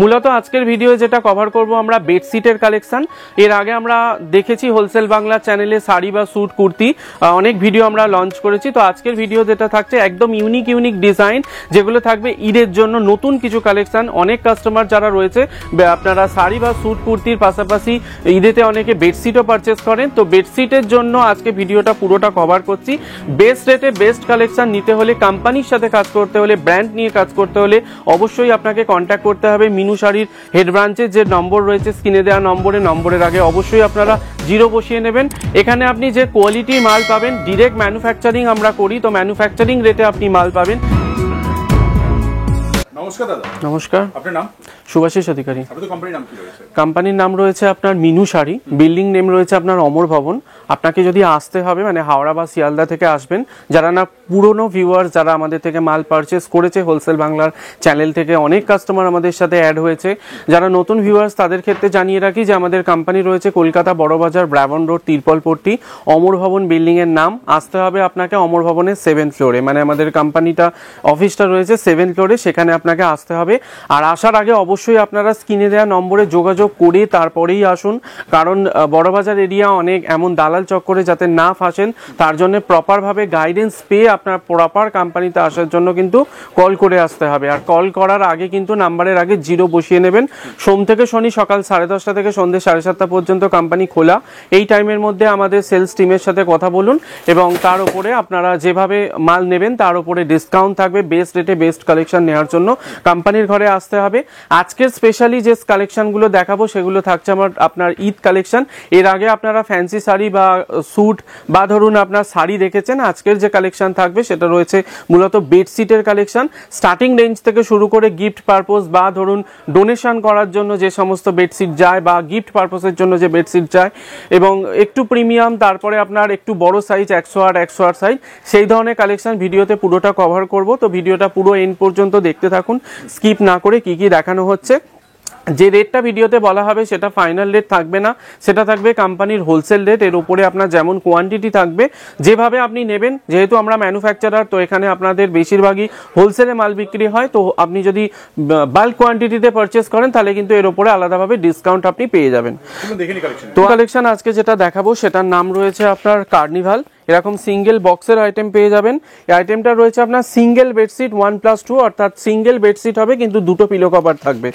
মূলত আজকের ভিডিও যেটা কভার করব আমরা বেডশিটের কালেকশন। এর আগে আমরা দেখেছি হোলসেল বাংলা চ্যানেলে শাড়ি বা স্যুট কুর্তি অনেক ভিডিও আমরা লঞ্চ করেছি। তো আজকের ভিডিও যেটা থাকছে একদম ইউনিক ডিজাইন, যেগুলো থাকবে ঈদের জন্য নতুন কিছু কালেকশন। অনেক কাস্টমার যারা রয়েছে আপনারা শাড়ি বা স্যুট কুর্তির পাশাপাশি ঈদেতে অনেকে বেডশিটও পারচেস করেন, তো বেডশিটের জন্য আজকে ভিডিওটা পুরোটা কভার করছি। বেস্ট রেটে বেস্ট কালেকশন নিতে হলে, কোম্পানির সাথে কাজ করতে হলে, ব্র্যান্ড নিয়ে কাজ করতে হলে অবশ্যই আপনাকে কন্ট্যাক্ট করতে হবে মিনু শাড়ির হেড ব্রাঞ্চের যে নম্বর রয়েছে স্ক্রিনে দেওয়া নম্বরের আগে অবশ্যই আপনারা 0 বসিয়ে নেবেন। এখানে আপনি যে কোয়ালিটির মাল পাবেন, ডিরেক্ট ম্যানুফ্যাকচারিং আমরা করি, তো ম্যানুফ্যাকচারিং রেটে আপনি মাল পাবেন। নমস্কার দাদা। নমস্কার। আপনার নাম? শুভাশিস অধিকারী। আপনাদের কোম্পানির নাম কি রয়েছে? কোম্পানির নাম রয়েছে আপনার মিনু শাড়ি, বিল্ডিং নেম রয়েছে আপনার অমর ভবন। আপনাকে যদি আসতে হবে, মানে হাওড়া বা শিয়ালদা থেকে আসবেন, যারা না পুরনো ভিউয়ার্স, যারা আমাদের থেকে মাল পারচেস করেছে হোলসেল বাংলার চ্যানেল থেকে, অনেক কাস্টমার আমাদের সাথে অ্যাড হয়েছে। যারা নতুন ভিউয়ার্স তাদের ক্ষেত্রে জানিয়ে রাখি যে আমাদের কোম্পানি রয়েছে কলকাতা বড়বাজার, ব্রাভন রোড, তিরপলপট্টি, অমর ভবন বিল্ডিং এর নাম। আসতে হবে আপনাকে অমর ভবনের 7th ফ্লোরে, মানে আমাদের কোম্পানিটা অফিসটা রয়েছে 7th ফ্লোরে, সেখানে আপনাকে আসতে হবে। আর আসার আগে অবশ্যই আপনারা স্ক্রিনে দেওয়া নম্বরে যোগাযোগ করে তারপরেই আসুন, কারণ বড়বাজার এরিয়া অনেক এমন দালাল চক্করে যাতে না ফাঁসেন, তার জন্য প্রপারভাবে গাইডেন্স পেয়ে আপনার প্রপার কোম্পানিতে আসার জন্য কিন্তু কল করে আসতে হবে। আর কল করার আগে কিন্তু নাম্বারের আগে 0 বসিয়ে নেবেন। সোম থেকে শনি সকাল 10:30 থেকে সন্ধ্যে 7:30 পর্যন্ত কোম্পানি খোলা। এই টাইমের মধ্যে আমাদের সেলস টিমের সাথে কথা বলুন এবং তার উপরে আপনারা যেভাবে মাল নেবেন তার উপরে ডিসকাউন্ট থাকবে। বেস্ট রেটে বেস্ট কালেকশন নেওয়ার জন্য কোম্পানির ঘরে আসতে হবে। আজকের স্পেশালি যে কালেকশনগুলো দেখাবো সেগুলো থাকছে আপনার ঈদ কালেকশন। এর আগে আপনারা ফ্যান্সি শাড়ি বা স্যুট বা ধরুন আপনার শাড়ি দেখেছেন। আজকের যে কালেকশন থাকবে সেটা রয়েছে মূলত বেডশিটের কালেকশন। স্টার্টিং রেঞ্জ থেকে শুরু করে গিফট পারপোজ বা ধরুন ডোনেশন করার জন্য যে সমস্ত বেডশিট যায় বা গিফট পারপোজের জন্য যে বেডশিট যায়, এবং একটু প্রিমিয়াম, তারপরে আপনার একটু বড় সাইজ 108 সাইজ, সেই ধরনের কালেকশন ভিডিওতে পুরোটা কভার করব। তো ভিডিওটা পুরো এন্ড পর্যন্ত দেখতে থাকুন, স্কিপ না করে কি কি দেখানো হচ্ছে। যে রেটটা ভিডিওতে বলা হবে সেটা ফাইনাল রেট থাকবে না, সেটা থাকবে কোম্পানির হোলসেল রেট। এর উপরে আপনার যেমন কোয়ান্টিটি থাকবে, যেভাবে আপনি নেবেন, যেহেতু আমরা ম্যানুফ্যাকচারার, তো এখানে আপনাদের বেশিরভাগই হোলসেলে মাল বিক্রি হয়। তো আপনি যদি বাল্ক কোয়ান্টিটিতে পারচেস করেন তাহলে কিন্তু এর উপরে আলাদাভাবে ডিসকাউন্ট আপনি পেয়ে যাবেন। তো কালেকশন আজকে যেটা দেখাবো সেটার নাম রয়েছে আপনার কার্নিভাল। এরকম সিঙ্গেল বক্সের আইটেম পেয়ে যাবেন। এই আইটেমটা রয়েছে আপনার সিঙ্গেল বেডশিট 1+2, অর্থাৎ সিঙ্গেল বেডশিট হবে কিন্তু 2টো পিলো কভার থাকবে।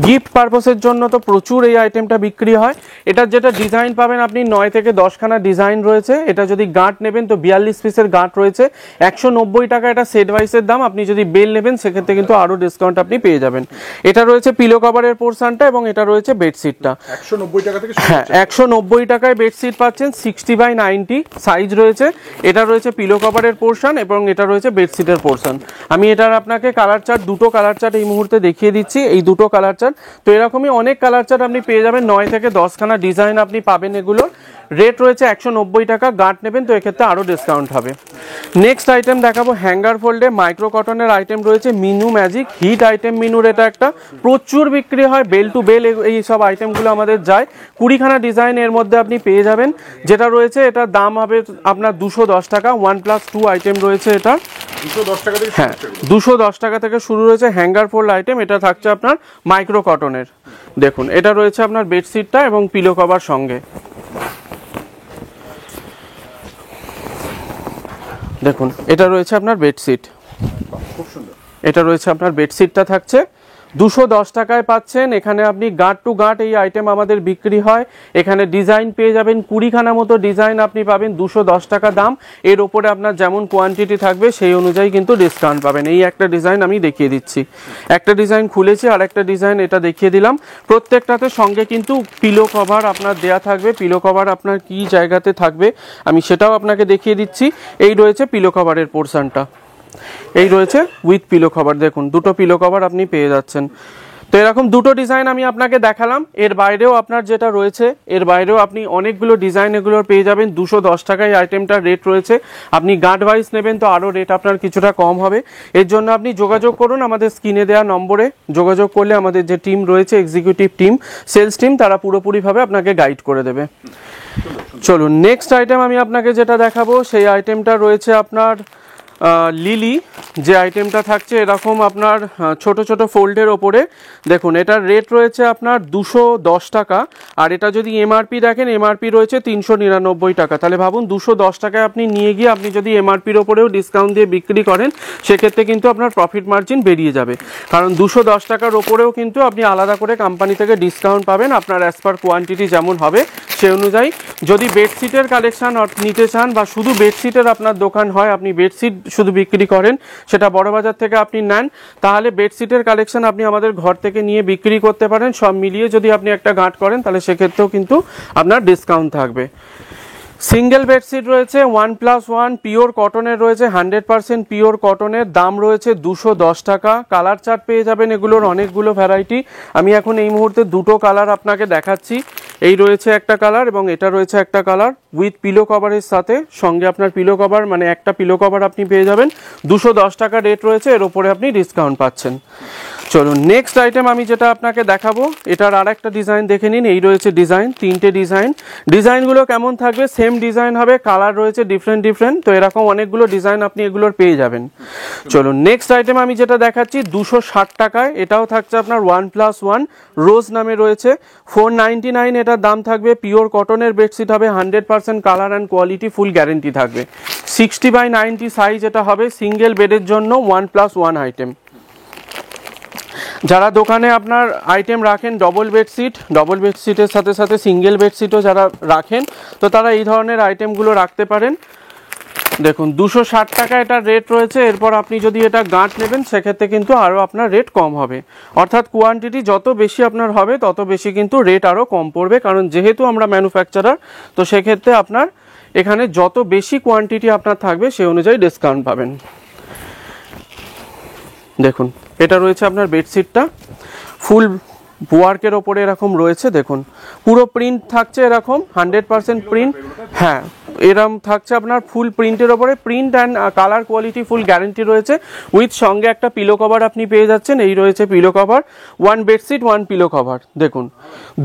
গিফট পারপোসের জন্য তো প্রচুর এই আইটেমটা বিক্রি হয়। এটার যেটা ডিজাইন পাবেন আপনি 9 থেকে 10খানা ডিজাইন রয়েছে। এটা যদি গাঁট নেবেন তো 42 পিসের গাঁট রয়েছে, 190 টাকা এটা সেট ওয়াইসের দাম। আপনি যদি বেল নেবেন সেক্ষেত্রে কিন্তু আরো ডিসকাউন্ট আপনি পেয়ে যাবেন। এটা রয়েছে পিলো কভারের পোরশনটা এবং এটা রয়েছে বেডশিটটা 190 টাকা থেকে। হ্যাঁ, 190 টাকায় বেডশিট পাচ্ছেন, 60x90 সাইজ রয়েছে। এটা রয়েছে পিলো কভারের পোরশন এবং এটা রয়েছে বেডশিটের পোরশন। আমি এটার আপনাকে কালার চার্ট, দুটো কালার চার্ট এই মুহূর্তে দেখিয়ে দিচ্ছি। এই দুটো কালার চার্ট, তো এরকমই অনেক কালার চার্ট আপনি পেয়ে যাবেন। 9 থেকে 10খানা ডিজাইন আপনি পাবেন। এগুলো রেট রয়েছে 190 টাকা। গাঁট নেবেন তো এক্ষেত্রে আরো ডিসকাউন্ট হবে। নেক্সট আইটেম দেখাবো হ্যাঙ্গার ফোল্ডে মাইক্রো কটনের আইটেম রয়েছে মিনু ম্যাজিক হিট আইটেম। মিনুর এটা একটা প্রচুর বিক্রি হয়, বেল টু বেল এই সব আইটেমগুলো আমাদের যায়। 20খানা ডিজাইন এর মধ্যে আপনি পেয়ে যাবেন। যেটা রয়েছে এটার দাম হবে আপনার 210 টাকা। 1+2 আইটেম রয়েছে এটা 210 টাকা থেকে। হ্যাঁ, 210 টাকা থেকে শুরু রয়েছে হ্যাঙ্গার ফোল্ড আইটেম। এটা থাকছে আপনার মাইক্রো কটনের। দেখুন এটা রয়েছে আপনার বেডশিটটা এবং পিলো কভার সঙ্গে। দেখুন এটা রয়েছে আপনার বেডশিট, খুব সুন্দর। এটা রয়েছে আপনার বেডশিটটা থাকছে 210 টাকায় পাচ্ছেন। এখানে আপনি গাঁট টু গাঁট এই আইটেম আমাদের বিক্রি হয়। এখানে ডিজাইন পেয়ে যাবেন 20খানা মতো ডিজাইন আপনি পাবেন, 210 টাকা দাম। এর ওপরে আপনার যেমন কোয়ান্টিটি থাকবে সেই অনুযায়ী কিন্তু ডিসকাউন্ট পাবেন। এই একটা ডিজাইন আমি দেখিয়ে দিচ্ছি, একটা ডিজাইন খুলেছি আর একটা ডিজাইন এটা দেখিয়ে দিলাম। প্রত্যেকটাতে সঙ্গে কিন্তু পিলো কভার আপনার দেয়া থাকবে। পিলো কভার আপনার কি জায়গাতে থাকবে আমি সেটাও আপনাকে দেখিয়ে দিচ্ছি। এই রয়েছে পিলো কভারের পোরশনটা, এই রয়েছে উইথ পিলো কভার। দেখুন দুটো পিলো কভার আপনি পেয়ে যাচ্ছেন। তো এরকম দুটো ডিজাইন আমি আপনাকে দেখালাম। এর বাইরেও আপনার যেটা রয়েছে, এর বাইরেও আপনি অনেকগুলো ডিজাইন এগুলো পেয়ে যাবেন। 210 টাকায় আইটেমটার রেট রয়েছে। আপনি গার্ড ওয়াইজ নেবেন তো আরও রেট আপনার কিছুটা কম হবে। এর জন্য আপনি যোগাযোগ করুন আমাদের স্ক্রিনে দেওয়া নম্বরে। যোগাযোগ করলে আমাদের যে টিম রয়েছে, এক্সিকিউটিভ টিম, সেলস টিম, তারা পুরোপুরিভাবে আপনাকে গাইড করে দেবে। চলুন নেক্সট আইটেম আমি আপনাকে যেটা দেখাবো সেই আইটেমটা রয়েছে আপনার লিলি যে আইটেমটা থাকছে এরকম আপনার ছোট ছোট ফোল্ডের ওপরে, দেখুন এটার রেট রয়েছে আপনার 210 টাকা, আর এটা যদি এমআরপি দেখেন এমআরপি রয়েছে 399 টাকা। তাহলে ভাবুন 210 টাকায় আপনি নিয়ে গিয়ে আপনি যদি এমআরপির ওপরেও ডিসকাউন্ট দিয়ে বিক্রি করেন সেক্ষেত্রে কিন্তু আপনার প্রফিট মার্জিন বেরিয়ে যাবে, কারণ 210 টাকার ওপরেও কিন্তু আপনি আলাদা করে কোম্পানি থেকে ডিসকাউন্ট পাবেন আপনার অ্যাজ পার কোয়ান্টিটি যেমন হবে সেই অনুযায়ী। যদি বেডশিটের কালেকশন নিতে চান বা শুধু বেডশিটের আপনার দোকান হয়, আপনি বেডশিট শুধু বিক্রি করেন, সেটা বড়বাজার থেকে আপনি নেন, তাহলে বেডশিটের কালেকশন আপনি আমাদের ঘর থেকে নিয়ে বিক্রি করতে পারেন। সব মিলিয়ে যদি আপনি একটা গাঁট করেন তাহলে সেক্ষেত্রেও কিন্তু আপনার ডিসকাউন্ট থাকবে। সিঙ্গেল বেডশিট রয়েছে 1+1 পিওর কটনের রয়েছে, 100% পিওর কটনের, দাম রয়েছে 210 টাকা। কালার চার্ট পেয়ে যাবেন এগুলোর অনেকগুলো ভ্যারাইটি। আমি এখন এই মুহূর্তে দুটো কালার আপনাকে দেখাচ্ছি। এই রয়েছে একটা কালার এবং এটা রয়েছে একটা কালার উইথ পিলো কভারের সাথে, সঙ্গে আপনার পিলো কভার মানে একটা পিলো কভার আপনি পেয়ে যাবেন। 210 টাকা রেট রয়েছে, এর ওপরে আপনি ডিসকাউন্ট পাচ্ছেন। চলুন নেক্সট আইটেম আমি যেটা আপনাকে দেখাবো, এটার আর একটা ডিজাইন দেখে নিন। এই রয়েছে ডিজাইন, তিনটে ডিজাইন। ডিজাইনগুলো কেমন থাকবে? সেম ডিজাইন হবে, কালার রয়েছে ডিফারেন্ট ডিফারেন্ট, তো এরকম অনেকগুলো ডিজাইন আপনি এগুলোর পেয়ে যাবেন। চলুন নেক্সট আইটেম আমি যেটা দেখাচ্ছি 260 টাকায়, এটাও থাকছে আপনার 1+1 রোজ নামে রয়েছে, 499 এটার দাম থাকবে। পিওর কটনের বেডশিট হবে, 100% colour and quality full guarantee থাকবে। 60x90 সাইজ এটা হবে, সিঙ্গেল বেডের জন্য 1+1 আইটেম। যারা দোকানে আপনার আইটেম রাখেন ডবল বেডশিটের সাথে সাথে সিঙ্গেল বেডশিটও যারা রাখেন, তো তারা এই ধরনের আইটেমগুলো রাখতে পারেন। দেখুন 260 টাকা এটার রেট রয়েছে। এরপর আপনি যদি এটা গাঁট নেবেন সেক্ষেত্রে কিন্তু আরও আপনার রেট কম হবে, অর্থাৎ কোয়ান্টিটি যত বেশি আপনার হবে তত বেশি কিন্তু রেট আরও কম পড়বে, কারণ যেহেতু আমরা ম্যানুফ্যাকচারার, তো সেক্ষেত্রে আপনার এখানে যত বেশি কোয়ান্টিটি আপনার থাকবে সেই অনুযায়ী ডিসকাউন্ট পাবেন। দেখুন এটা রয়েছে আপনার বেডশিটটা, ফুল ওয়ার্কের ওপরে এরকম রয়েছে, দেখুন পুরো প্রিন্ট থাকছে এরকম 100% প্রিন্ট, হ্যাঁ এরকম থাকছে আপনার ফুল প্রিন্টের ওপরে, print and colour quality full guarantee রয়েছে। উইথ সঙ্গে একটা পিলো কভার আপনি পেয়ে যাচ্ছেন, এই রয়েছে pillow cover, 1 bedsheet 1 pillow cover. দেখুন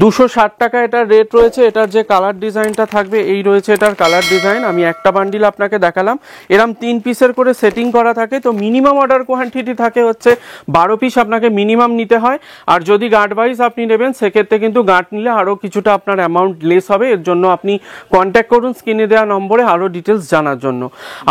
260 টাকা এটার রেট রয়েছে। এটার যে কালার ডিজাইনটা থাকবে এই রয়েছে এটার কালার ডিজাইন। আমি একটা বান্ডিল আপনাকে দেখালাম, এরম 3 পিসের করে সেটিং করা থাকে, তো মিনিমাম অর্ডার কোয়ান্টিটি থাকে হচ্ছে 12 পিস আপনাকে মিনিমাম নিতে হয়। আর যদি গাঁট ওয়াইজ আপনি নেবেন সেক্ষেত্রে কিন্তু গাঁট নিলে আরও কিছুটা আপনার অ্যামাউন্ট লেস হবে, এর জন্য আপনি কন্ট্যাক্ট করুন স্ক্রিনে দেওয়া নম্বরে আরও ডিটেলস জানার জন্য।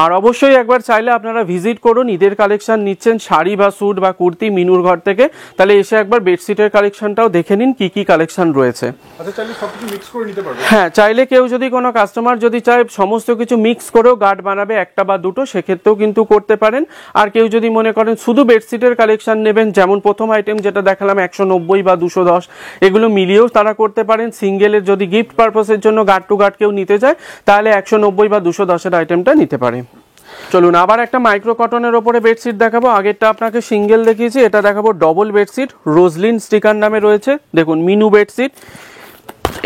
আর অবশ্যই একবার চাইলে আপনারা ভিজিট করুন, ঈদের কালেকশন নিচ্ছেন শাড়ি বা স্যুট বা কুর্তি মিনুর ঘর থেকে, তাহলে এসে একবার বেডশিটের কালেকশনটাও দেখে নিন কি কি কালেকশন রয়েছে। আচ্ছা, চাইলে সবকিছু মিক্স করে নিতে পারবে? হ্যাঁ, চাইলে কেউ যদি কোনো কাস্টমার যদি চায় সমস্ত কিছু মিক্স করেও গার্ড বানাবে একটা বা দুটো, সেক্ষেত্রেও কিন্তু করতে পারেন। আর কেউ যদি মনে করেন শুধু বেডশিটের কালেকশন নেবেন, যেমন প্রথম আইটেম যেটা দেখালাম 190 বা 210, এগুলো মিলিয়েও তারা করতে পারেন। সিঙ্গেলের যদি গিফট পারপাসের জন্য গার্ড টু গার্ড কেউ নিতে যায় তাহলে 190 বা 210 আইটেমটা নিতে পারে। চলুন আবার একটা মাইক্রো কটনের ওপরে বেডশিট দেখাবো। আগেরটা আপনাকে সিঙ্গেল দেখিয়েছি, এটা দেখাবো ডবল বেডশিট, রোজলিন স্টিকার নামে রয়েছে। দেখুন মিনু বেডশিট,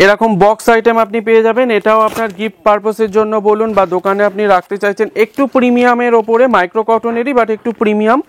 এরকম বক্স আইটেম আপনি পেয়ে যাবেন। এটাও আপনার গিফট পারপাসের জন্য বলুন বা দোকানে আপনি রাখতে চাইছেন, একটু প্রিমিয়ামের ওপরে, মাইক্রো কটনেরই বাট একটু প্রিমিয়াম,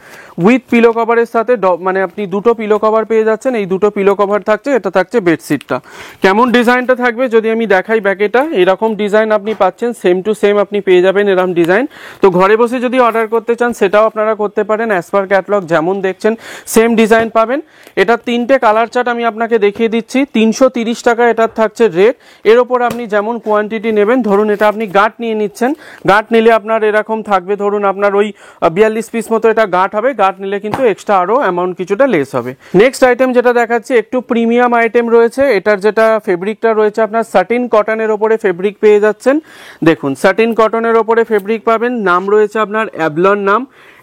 উইথ পিলো কভারের সাথে মানে আপনি দুটো পিলো কভার পেয়ে যাচ্ছেন। এই দুটো পিলো কভার থাকছে, এটা থাকছে বেডশিটটা। কেমন ডিজাইনটা থাকবে যদি আমি দেখাই ব্যাকেটা, এরকম ডিজাইন আপনি পাচ্ছেন, সেম টু সেম আপনি পেয়ে যাবেন এরকম ডিজাইন। তো ঘরে বসে যদি অর্ডার করতে চান সেটাও আপনারা করতে পারেন, অ্যাজ পার ক্যাটালগ যেমন দেখছেন সেম ডিজাইন পাবেন। এটা 3টে কালার চার্ট আমি আপনাকে দেখিয়ে দিচ্ছি। 330 টাকা এটা থাকছে রেট। এর ওপর আপনি যেমন কোয়ান্টিটি নেবেন, ধরুন এটা আপনি গাঁট নিয়ে নিচ্ছেন, গাঁট নিলে আপনার এরকম থাকবে, ধরুন আপনার ওই 42 পিস মতো এটা গাঁট হবে, গাঁট নিলে কিন্তু এক্সট্রা আরও অ্যামাউন্ট কিছুটা লেস হবে। নেক্সট আইটেম যেটা দেখাচ্ছি একটু প্রিমিয়াম আইটেম রয়েছে। এটার যেটা ফেব্রিকটা রয়েছে আপনার সাটিন কটনের ওপরে ফেব্রিক পেয়ে যাচ্ছেন। দেখুন সাটিন কটনের ওপরে ফেব্রিক পাবেন, নাম রয়েছে আপনার অ্যাবলন নাম।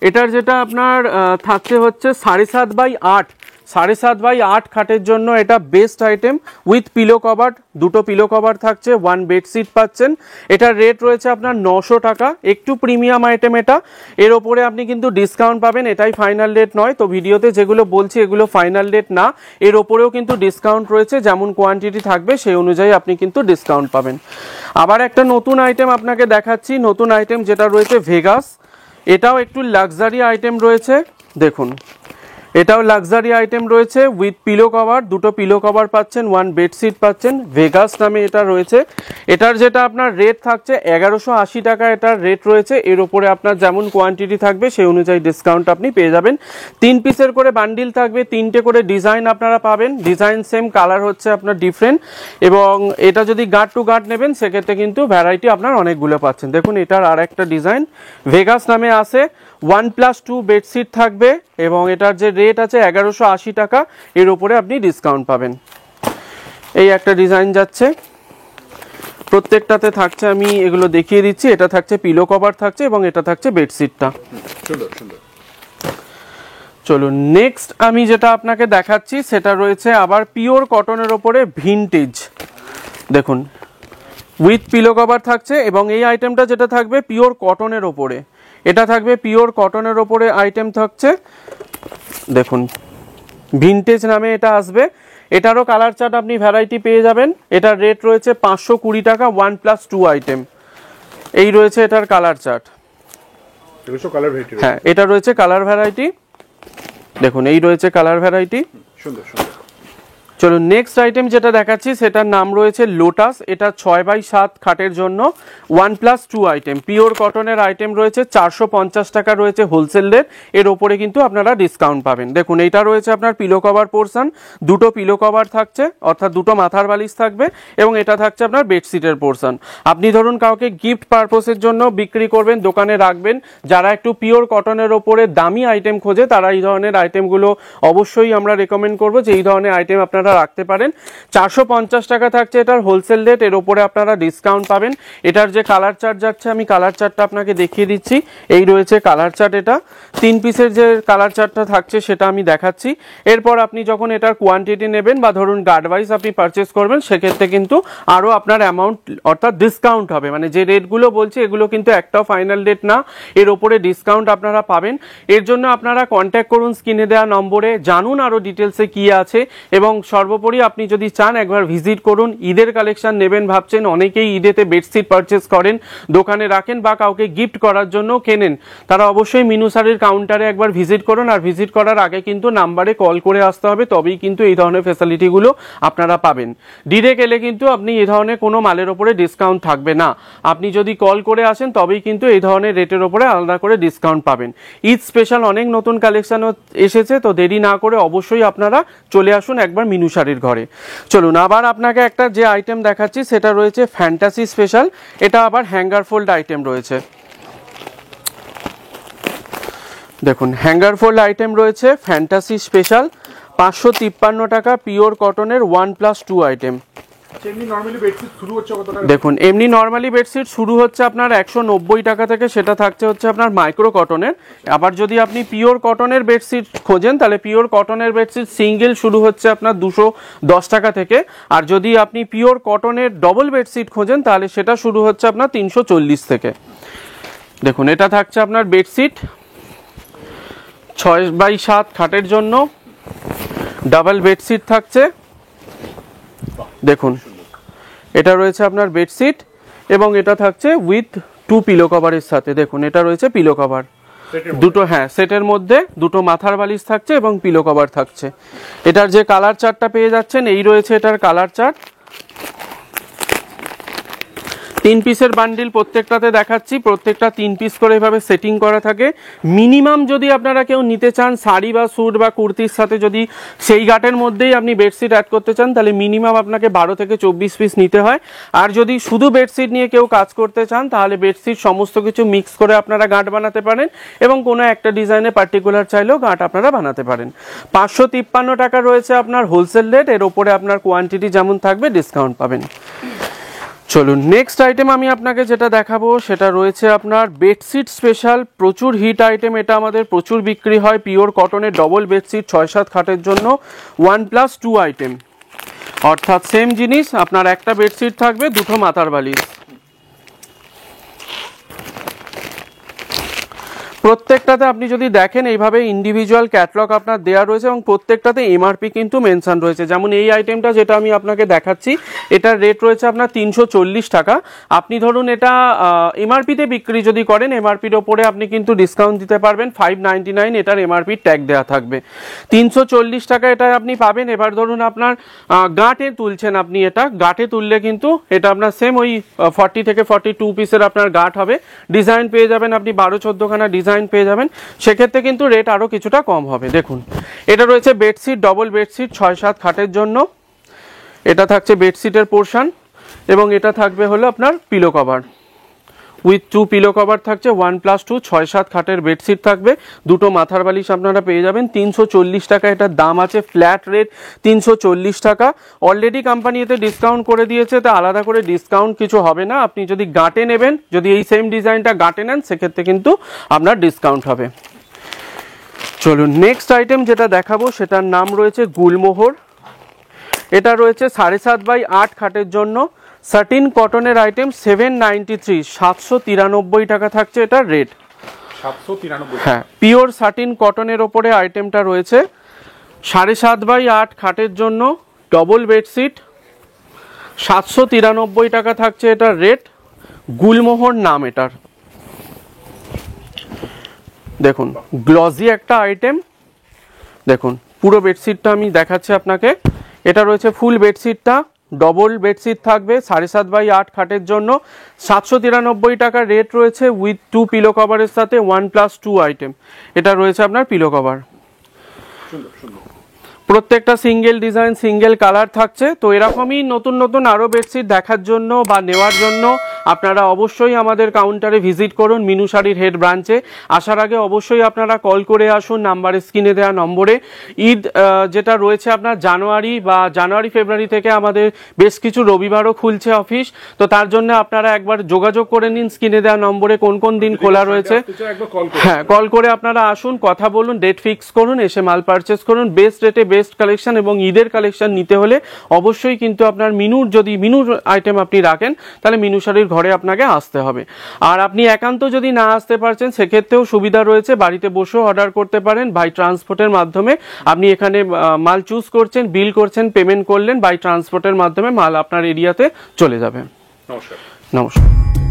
এটার যেটা আপনার থাকছে হচ্ছে 7.5x8, 7.5x8 খাটের জন্য এটা best item, with pillow cover, দুটো পিলো কভার থাকছে, 1 বেডশিট পাচ্ছেন। এটার রেট রয়েছে আপনার 900 টাকা, একটু প্রিমিয়াম আইটেম এটা। এর ওপরে আপনি কিন্তু ডিসকাউন্ট পাবেন, এটাই ফাইনাল রেট নয়, তো ভিডিওতে যেগুলো বলছি এগুলো ফাইনাল রেট না, এর ওপরেও কিন্তু ডিসকাউন্ট রয়েছে, যেমন কোয়ান্টিটি থাকবে সেই অনুযায়ী আপনি কিন্তু ডিসকাউন্ট পাবেন। আবার একটা নতুন আইটেম আপনাকে দেখাচ্ছি, নতুন আইটেম যেটা রয়েছে ভেগাস, এটাও একটু লাক্সারি আইটেম রয়েছে। দেখুন এটাও লাক্সারি আইটেম রয়েছে উইথ পিলো কভার, দুটো পিলো কভার পাচ্ছেন, ওয়ান বেডশিট পাচ্ছেন। ভেগাস নামে এটা রয়েছে। এটার যেটা আপনার রেট থাকছে 1180 টাকা এটার রেট রয়েছে। এর উপরে আপনার যেমন কোয়ান্টিটি থাকবে সেই অনুযায়ী ডিসকাউন্ট আপনি পেয়ে যাবেন। 3 পিসের করে বান্ডিল থাকবে, 3টে করে ডিজাইন আপনারা পাবেন। ডিজাইন সেম, কালার হচ্ছে আপনার ডিফারেন্ট। এবং এটা যদি গার্ড টু গার্ড নেবেন সেক্ষেত্রে কিন্তু ভ্যারাইটি আপনার অনেকগুলো পাচ্ছেন। দেখুন এটার আর একটা ডিজাইন ভেগাস নামে আসে, 1+2 বেডশিট থাকবে এবং এটার যে রেট আছে 1180 টাকা, এর উপরে আপনি ডিসকাউন্ট পাবেন। এই একটা ডিজাইন যাচ্ছে, প্রত্যেকটাতে থাকছে, আমি এগুলো দেখিয়ে দিচ্ছি। এটা থাকছে পিলো কভার থাকছে এবং এটা থাকছে বেডশিটটা। সুন্দর সুন্দর। চলুন নেক্সট আমি যেটা আপনাকে দেখাচ্ছি সেটা রয়েছে আবার পিওর কটনের ওপরে ভিনটেজ। দেখুন উইথ পিলো কভার থাকছে এবং এই আইটেমটা যেটা থাকবে পিওর কটনের ওপরে, এটা থাকবে পিওর কটনের ওপরে আইটেম থাকছে। দেখুন ভিনটেজ নামে এটা আসবে। এটারও কালার চার্ট আপনি ভ্যারাইটি পেয়ে যাবেন। এটার রেট রয়েছে 520 টাকা, 1+2 আইটেম। এই রয়েছে এটার কালার চার্ট। কালার ভ্যারাইটি, হ্যাঁ এটা রয়েছে কালার ভ্যারাইটি। দেখুন এই রয়েছে কালার ভ্যারাইটি। সুন্দর সুন্দর। চলুন নেক্সট আইটেম যেটা দেখাচ্ছি সেটার নাম রয়েছে লোটাস। এটা 6x7 খাটের জন্য 1+2 আইটেম, পিওর কটনের আইটেম রয়েছে। 450 টাকা রয়েছে হোলসেল রেট। এর ওপরে কিন্তু আপনারা ডিসকাউন্ট পাবেন। দেখুন এইটা রয়েছে আপনার পিলো কভার পোর্শন, দুটো পিলো কভার থাকছে অর্থাৎ দুটো মাথার বালিশ থাকবে এবং এটা থাকছে আপনার বেডশিটের পোর্শন। আপনি ধরুন কাউকে গিফট পারপোসের জন্য বিক্রি করবেন, দোকানে রাখবেন, যারা একটু পিওর কটনের ওপরে দামি আইটেম খোঁজে তারা এই ধরনের আইটেমগুলো অবশ্যই আমরা রেকমেন্ড করবো যে এই ধরনের আইটেম আপনারা রাখতে পারেন। 450 টাকা থাকছে এটার হোলসেল রেট। এর উপরে আপনারা ডিসকাউন্ট পাবেন। এটার যে কালার চার্ট যাচ্ছে আমি কালার চার্টটা আপনাকে দেখিয়ে দিচ্ছি। এই রয়েছে কালার চার্ট। এটা 3 পিসের যে কালার চার্টটা থাকছে সেটা আমি দেখাচ্ছি। এরপর আপনি যখন এটার কোয়ান্টিটি নেবেন বা ধরুন গার্ড ওয়াইজ আপনি পারচেস করবেন সেক্ষেত্রে কিন্তু আরও আপনার অ্যামাউন্ট অর্থাৎ ডিসকাউন্ট হবে। মানে যে রেটগুলো বলছি এগুলো কিন্তু একটাও ফাইনাল রেট না, এর উপরে ডিসকাউন্ট আপনারা পাবেন। এর জন্য আপনারা কন্ট্যাক্ট করুন স্ক্রিনে দেওয়া নম্বরে, জানুন আরও ডিটেলসে কী আছে এবং সর্বোপরি আপনি যদি চান একবার ভিজিট করুন। ঈদের কালেকশন নেবেন ভাবছেন, অনেকেই ঈদেতে বেডশিট পারচেস করেন, দোকানে রাখেন বা কাউকে গিফট করার জন্য কেনেন, তারা অবশ্যই মিনু শাড়ির কাউন্টারে একবার ভিজিট করুন। আর ভিজিট করার আগে কিন্তু নাম্বারে কল করে আসতে হবে, তবেই কিন্তু এই ধরনের ফ্যাসিলিটিগুলো আপনারা পাবেন। ডিরেক্ট এলে কিন্তু আপনি এই ধরনের কোনো মালের ওপরে ডিসকাউন্ট থাকবে না। আপনি যদি কল করে আসেন তবেই কিন্তু এই ধরনের রেটের ওপরে আলাদা করে ডিসকাউন্ট পাবেন। ঈদ স্পেশাল অনেক নতুন কালেকশন এসেছে, তো দেরি না করে অবশ্যই আপনারা চলে আসুন একবার মিনু শাড়ির ঘরে। চলুন আবার আপনাকে একটা যে আইটেম দেখাচ্ছি সেটা রয়েছে ফ্যান্টাসি স্পেশাল। এটা আবার হ্যাঙ্গার ফোল্ড আইটেম রয়েছে। দেখুন হ্যাঙ্গার ফোল্ড আইটেম রয়েছে ফ্যান্টাসি স্পেশাল, 553 টাকা, পিওর কটনের 1+2 আইটেম। দেখুন এমনি নর্মালি বেডশিট শুরু হচ্ছে আপনার 190 টাকা থেকে, সেটা থাকছে হচ্ছে আপনার মাইক্রো কটনের। আবার যদি আপনি পিওর কটনের বেডশিট খোঁজেন তাহলে পিওর কটনের বেডশিট সিঙ্গেল শুরু হচ্ছে আপনার 210 টাকা থেকে। আর যদি আপনি পিওর কটনের ডবল বেডশিট খোঁজেন তাহলে সেটা শুরু হচ্ছে আপনার 340 থেকে। দেখুন এটা থাকছে আপনার বেডশিট 6x7 খাটের জন্য, ডাবল বেডশিট থাকছে। দেখুন এটা রয়েছে আপনার বেডশিট এবং এটা থাকছে উইথ 2 পিলো কভারের সাথে। দেখুন এটা রয়েছে পিলো কভার দুটো, হ্যাঁ সেটের মধ্যে দুটো মাথার বালিশ থাকছে এবং পিলো কভার থাকছে। এটার যে কালার চার্টটা পেয়ে যাচ্ছেন এই রয়েছে এটার কালার চার্ট। 3 পিসের বান্ডিল প্রত্যেকটাতে দেখাচ্ছি, প্রত্যেকটা 3 পিস করে এভাবে সেটিং করা থাকে। মিনিমাম যদি আপনারা কেউ নিতে চান শাড়ি বা স্যুট বা কুর্তির সাথে, যদি সেই গাটের মধ্যেই আপনি বেডশিট অ্যাড করতে চান তাহলে মিনিমাম আপনাকে 12 থেকে 24 পিস নিতে হয়। আর যদি শুধু বেডশিট নিয়ে কেউ কাজ করতে চান তাহলে বেডশিট সমস্ত কিছু মিক্স করে আপনারা গাঁট বানাতে পারেন এবং কোনো একটা ডিজাইনে পার্টিকুলার চাইলেও গাঁট আপনারা বানাতে পারেন। 553 টাকা রয়েছে আপনার হোলসেল রেট। এর ওপরে আপনার কোয়ান্টিটি যেমন থাকবে ডিসকাউন্ট পাবেন। চলুন নেক্সট আইটেম আমি আপনাকে যেটা দেখাবো সেটা রয়েছে আপনার বেডশিট স্পেশাল, প্রচুর হিট আইটেম। এটা আমাদের প্রচুর বিক্রি হয়, পিওর কটনের ডবল বেডশিট 6-7 খাটের জন্য 1+2 আইটেম, অর্থাৎ সেম জিনিস আপনার একটা বেডশিট থাকবে, দুটো মাথার বালিশ। প্রত্যেকটাতে আপনি যদি দেখেন এইভাবে ইন্ডিভিজুয়াল ক্যাটালগ আপনার দেওয়া রয়েছে এবং প্রত্যেকটাতে এমআরপি কিন্তু মেনশন রয়েছে। যেমন এই আইটেমটা যেটা আমি আপনাকে দেখাচ্ছি, এটার রেট রয়েছে আপনার 340 টাকা। আপনি ধরুন এটা এমআরপিতে বিক্রি যদি করেন, এমআরপির ওপরে আপনি কিন্তু ডিসকাউন্ট দিতে পারবেন 599, এটার এমআরপি ট্যাগ দেওয়া থাকবে। 340 টাকা এটা আপনি পাবেন। এবার ধরুন আপনার গাঁটে তুলছেন, আপনি এটা গাঁটে তুললে কিন্তু এটা আপনার সেম ওই 40 থেকে 42 পিসের আপনার গাঁট হবে। ডিজাইন পেয়ে যাবেন আপনি 12-14 খানা ডিজাইন পেয়ে যাবেন, সেক্ষেত্রে কিন্তু রেট আরো কিছুটা কম হবে। দেখুন এটা রয়েছে বেডশিট, ডবল বেডশিট 6-7 খাটের জন্য। এটা থাকছে বেডশিটের পোর্শন এবং এটা থাকবে হলো আপনার pillow cover with 2 pillow cover থাকছে 1+2, 6-7 খাটের বেডশিট থাকবে, দুটো মাথার বালিশ আপনারা পেয়ে যাবেন। 340 টাকা এটার দাম আছে, ফ্ল্যাট রেট 340 টাকা। অলরেডি কোম্পানি এতে ডিসকাউন্ট করে দিয়েছে, তো আলাদা করে ডিসকাউন্ট কিছু হবে না। আপনি যদি গাঁটে নেবেন, যদি এই সেম ডিজাইনটা গাঁটে নেন, সেক্ষেত্রে কিন্তু আপনার ডিসকাউন্ট হবে। চলুন নেক্সট আইটেম যেটা দেখাবো সেটার নাম রয়েছে গুলমোহর। এটা রয়েছে 7.5x8 খাটের জন্য, সাটিন কটনের আইটেম, 793, 793 টাকা থাকছে এটার রেট। 793, হ্যাঁ, পিওর সাটিন কটনের ওপরে আইটেমটা রয়েছে। 7.5x8 খাটের জন্য, ডবল বেডশিট, 793 টাকা থাকছে এটার রেট। গুলমোহর নাম এটার। দেখুন গ্লজি একটা আইটেম। দেখুন পুরো বেডশিটটা আমি দেখাচ্ছি আপনাকে। এটা রয়েছে ফুল বেডশিটটা, ডবল বেডশিট থাকবে 7.5x8 খাটের জন্য, 793 টাকা রেট রয়েছে উইথ 2 পিলো কভারের সাথে 1+2 আইটেম। এটা রয়েছে আপনার পিলো কভার। সুন্দর সুন্দর। প্রত্যেকটা সিঙ্গেল ডিজাইন, সিঙ্গেল কালার থাকছে। তো এরকমই নতুন নতুন আরও বেডশিট দেখার জন্য বা নেওয়ার জন্য আপনারা অবশ্যই আমাদের কাউন্টারে ভিজিট করুন, মিনু শাড়ির হেড ব্রাঞ্চে। আসার আগে অবশ্যই আপনারা কল করে আসুন নাম্বারে, স্ক্রিনে দেওয়া নম্বরে। ঈদ যেটা রয়েছে আপনার জানুয়ারি ফেব্রুয়ারি থেকে আমাদের বেশ কিছু রবিবারও খুলছে অফিস, তো তার জন্য আপনারা একবার যোগাযোগ করে নিন স্ক্রিনে দেওয়া নম্বরে কোন কোন দিন খোলা রয়েছে। হ্যাঁ, কল করে আপনারা আসুন, কথা বলুন, ডেট ফিক্স করুন, এসে মাল পারচেস করুন বেস্ট রেটে, বেস্ট কালেকশন। এবং ঈদের কালেকশন নিতে হলে অবশ্যই কিন্তু আপনার যদি মিনুর আইটেম আপনি রাখেন, তাহলে মিনু শাড়ির ঘরে আপনাকে আসতে হবে। আর আপনি একান্ত যদি না আসতে পারছেন, সেক্ষেত্রেও সুবিধা রয়েছে, বাড়িতে বসেও অর্ডার করতে পারেন বাই ট্রান্সপোর্টের মাধ্যমে। আপনি এখানে মাল চুজ করছেন, বিল করছেন, পেমেন্ট করলেন, বাই ট্রান্সপোর্টের মাধ্যমে মাল আপনার এরিয়াতে চলে যাবে। নমস্কার। নমস্কার।